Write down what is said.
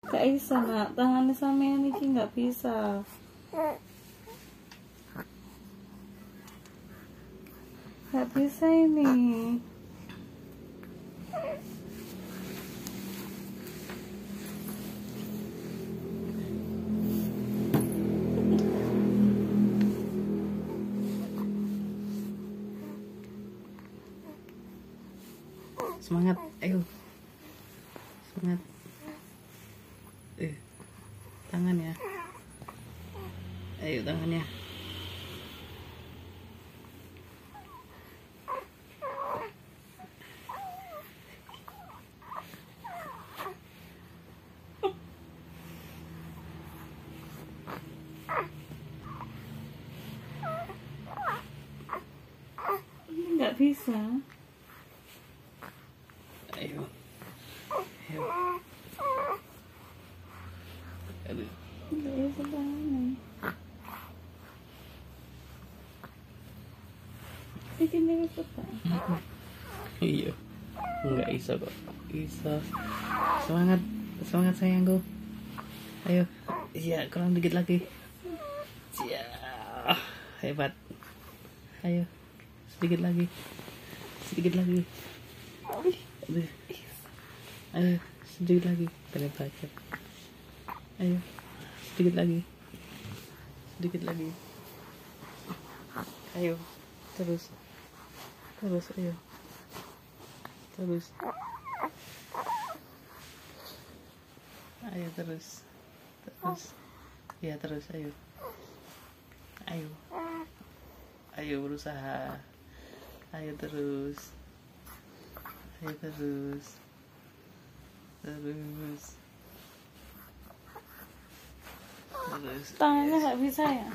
Gak bisa nak, tangannya sampean iki gak bisa. Gak bisa ini. Semangat, ayo. Semangat. Tangannya. Ayo tangannya. Ini nggak bisa. Ayo. Ayo. Aduh. Nggak bisa tangannya. Bikin dia cepat. Iya. Enggak bisa kok. Bisa. Semangat. Semangat sayangku. Ayo. Iya, kurang dikit lagi. Iya. Hebat. Ayo. Sedikit lagi. Sedikit lagi. Aduh. Ayo, sedikit lagi. Pengen baca. Ayo. Sedikit lagi. Sedikit lagi. Ayo. Terus. Terus, ayo. Terus. Ayo terus. Terus. Ya terus, ayo. Ayo. Ayo berusaha. Ayo terus. Ayo terus. Terus. Tangannya nggak bisa ya.